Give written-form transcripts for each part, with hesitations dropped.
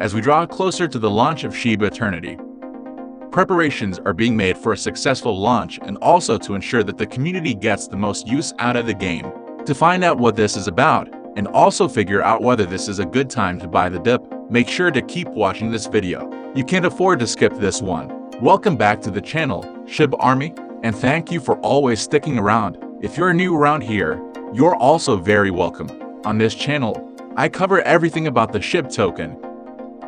as we draw closer to the launch of Shiba Eternity. Preparations are being made for a successful launch and also to ensure that the community gets the most use out of the game. To find out what this is about, and also figure out whether this is a good time to buy the dip, make sure to keep watching this video. You can't afford to skip this one. Welcome back to the channel, Shib Army, and thank you for always sticking around. If you're new around here, you're also very welcome. On this channel, I cover everything about the SHIB token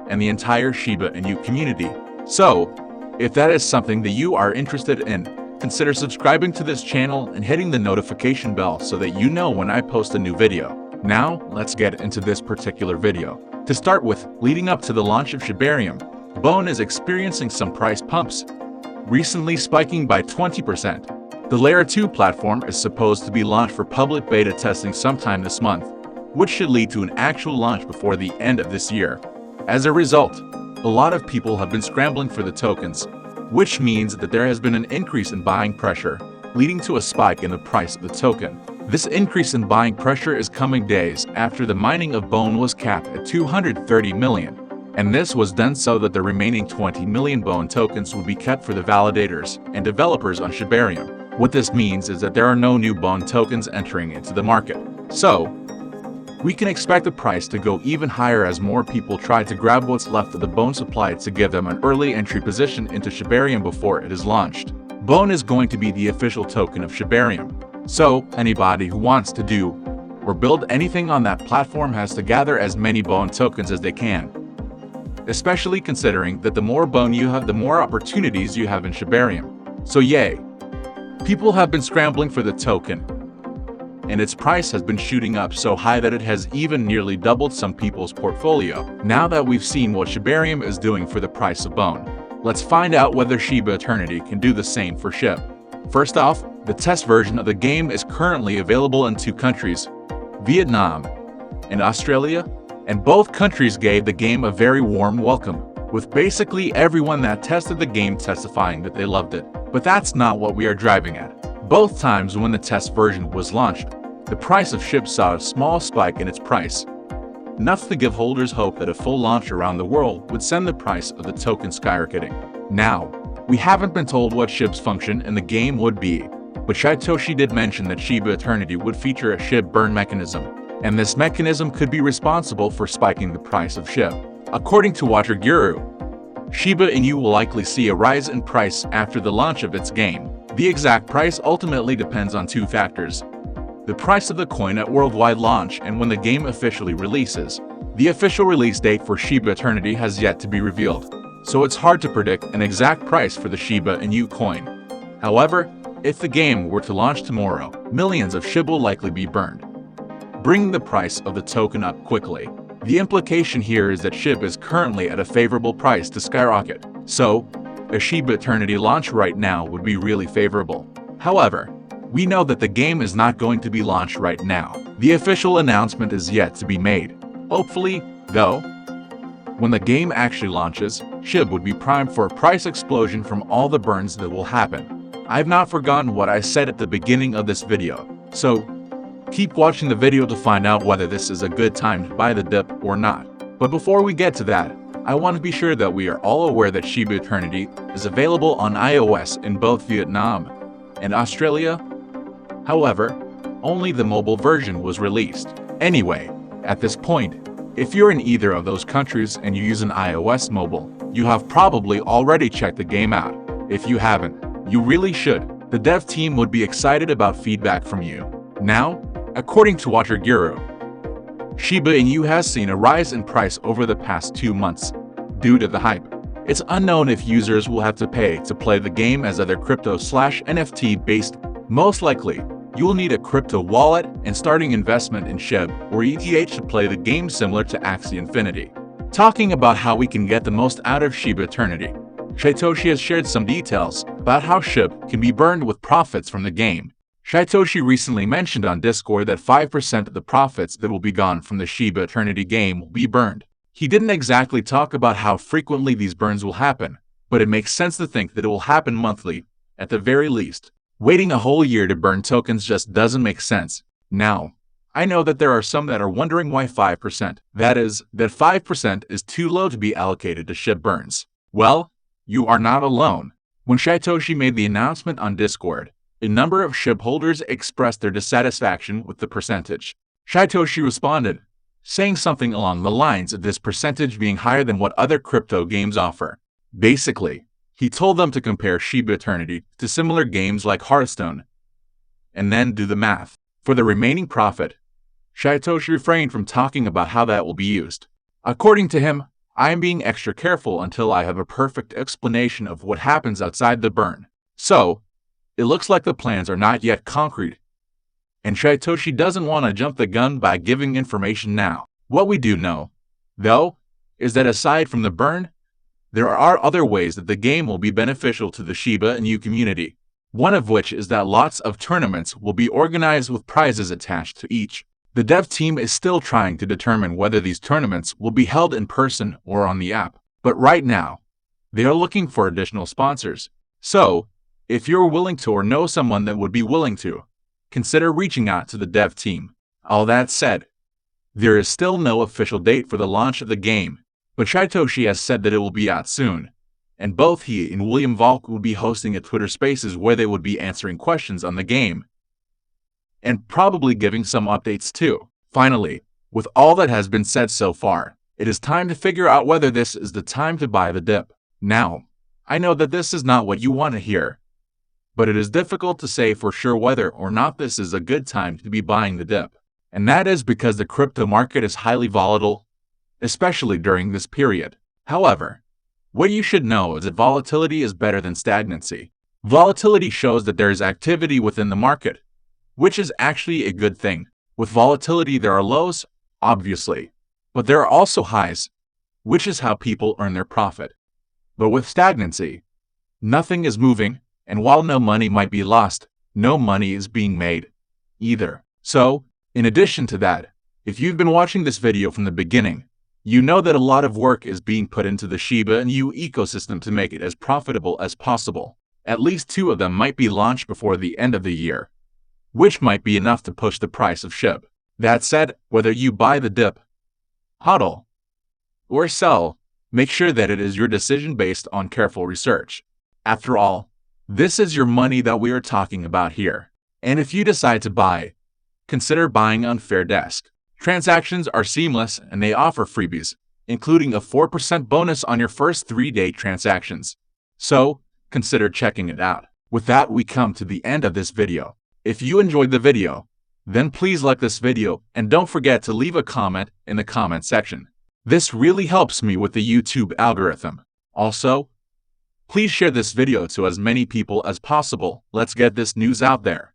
and the entire Shiba Inu community. So, if that is something that you are interested in, consider subscribing to this channel and hitting the notification bell so that you know when I post a new video. Now, let's get into this particular video. To start with, leading up to the launch of Shibarium, BONE is experiencing some price pumps, recently spiking by 20%. The Layer 2 platform is supposed to be launched for public beta testing sometime this month, which should lead to an actual launch before the end of this year. As a result, a lot of people have been scrambling for the tokens, which means that there has been an increase in buying pressure, leading to a spike in the price of the token. This increase in buying pressure is coming days after the mining of BONE was capped at 230 million, and this was done so that the remaining 20 million BONE tokens would be kept for the validators and developers on Shibarium. What this means is that there are no new BONE tokens entering into the market. So, we can expect the price to go even higher as more people try to grab what's left of the BONE supply to give them an early entry position into Shibarium before it is launched. BONE is going to be the official token of Shibarium, so anybody who wants to do or build anything on that platform has to gather as many BONE tokens as they can. Especially considering that the more BONE you have, the more opportunities you have in Shibarium. So yay! People have been scrambling for the token, and its price has been shooting up so high that it has even nearly doubled some people's portfolio. Now that we've seen what Shibarium is doing for the price of BONE, let's find out whether Shiba Eternity can do the same for SHIB. First off, the test version of the game is currently available in 2 countries, Vietnam and Australia, and both countries gave the game a very warm welcome, with basically everyone that tested the game testifying that they loved it. But that's not what we are driving at. Both times when the test version was launched, the price of SHIB saw a small spike in its price, enough to give holders hope that a full launch around the world would send the price of the token skyrocketing. Now, we haven't been told what SHIB's function in the game would be, but Shytoshi did mention that Shiba Eternity would feature a SHIB burn mechanism, and this mechanism could be responsible for spiking the price of SHIB. According to Water Guru, Shiba Inu will likely see a rise in price after the launch of its game. The exact price ultimately depends on 2 factors: the price of the coin at worldwide launch and when the game officially releases. The official release date for Shiba Eternity has yet to be revealed, so it's hard to predict an exact price for the Shiba Inu coin. However, if the game were to launch tomorrow, millions of SHIB will likely be burned, bringing the price of the token up quickly. The implication here is that SHIB is currently at a favorable price to skyrocket, so a Shiba Eternity launch right now would be really favorable. However, we know that the game is not going to be launched right now. The official announcement is yet to be made. Hopefully, though, when the game actually launches, SHIB would be primed for a price explosion from all the burns that will happen. I've not forgotten what I said at the beginning of this video, so keep watching the video to find out whether this is a good time to buy the dip or not. But before we get to that, I want to be sure that we are all aware that Shiba Eternity is available on iOS in both Vietnam and Australia. However, only the mobile version was released. Anyway, at this point, if you're in either of those countries and you use an iOS mobile, you have probably already checked the game out. If you haven't, you really should. The dev team would be excited about feedback from you. Now, according to Water Guru, Shiba Inu has seen a rise in price over the past 2 months due to the hype. It's unknown if users will have to pay to play the game as other crypto/NFT based. Most likely, you will need a crypto wallet and starting investment in SHIB or ETH to play the game, similar to Axie Infinity. Talking about how we can get the most out of Shiba Eternity, Shytoshi has shared some details about how SHIB can be burned with profits from the game. Shytoshi recently mentioned on Discord that 5% of the profits that will be gone from the Shiba Eternity game will be burned. He didn't exactly talk about how frequently these burns will happen, but it makes sense to think that it will happen monthly, at the very least. Waiting a whole year to burn tokens just doesn't make sense. Now, I know that there are some that are wondering why 5%. That is, that 5% is too low to be allocated to SHIB burns. Well, you are not alone. When Shibatoshi made the announcement on Discord, a number of SHIB holders expressed their dissatisfaction with the percentage. Shibatoshi responded, saying something along the lines of this percentage being higher than what other crypto games offer. Basically, he told them to compare Shiba Eternity to similar games like Hearthstone, and then do the math. For the remaining profit, Shibatoshi refrained from talking about how that will be used. According to him, I am being extra careful until I have a perfect explanation of what happens outside the burn. So, it looks like the plans are not yet concrete, and Shibatoshi doesn't want to jump the gun by giving information now. What we do know, though, is that aside from the burn, there are other ways that the game will be beneficial to the Shiba Inu community. One of which is that lots of tournaments will be organized with prizes attached to each. The dev team is still trying to determine whether these tournaments will be held in person or on the app, but right now, they are looking for additional sponsors. So, if you're willing to or know someone that would be willing to, consider reaching out to the dev team. All that said, there is still no official date for the launch of the game, but Shibatoshi has said that it will be out soon, and both he and William Volk will be hosting a Twitter Spaces where they would be answering questions on the game, and probably giving some updates too. Finally, with all that has been said so far, it is time to figure out whether this is the time to buy the dip. Now, I know that this is not what you want to hear, but it is difficult to say for sure whether or not this is a good time to be buying the dip. And that is because the crypto market is highly volatile, especially during this period. However, what you should know is that volatility is better than stagnancy. Volatility shows that there is activity within the market, which is actually a good thing. With volatility, there are lows, obviously, but there are also highs, which is how people earn their profit. But with stagnancy, nothing is moving, and while no money might be lost, no money is being made either. So, in addition to that, if you've been watching this video from the beginning, you know that a lot of work is being put into the Shiba Inu ecosystem to make it as profitable as possible. At least 2 of them might be launched before the end of the year, which might be enough to push the price of SHIB. That said, whether you buy the dip, hodl, or sell, make sure that it is your decision based on careful research. After all, this is your money that we are talking about here. And if you decide to buy, consider buying on Fairdesk. Transactions are seamless and they offer freebies, including a 4% bonus on your first 3-day transactions. So, consider checking it out. With that, we come to the end of this video. If you enjoyed the video, then please like this video and don't forget to leave a comment in the comment section. This really helps me with the YouTube algorithm. Also, please share this video to as many people as possible. Let's get this news out there.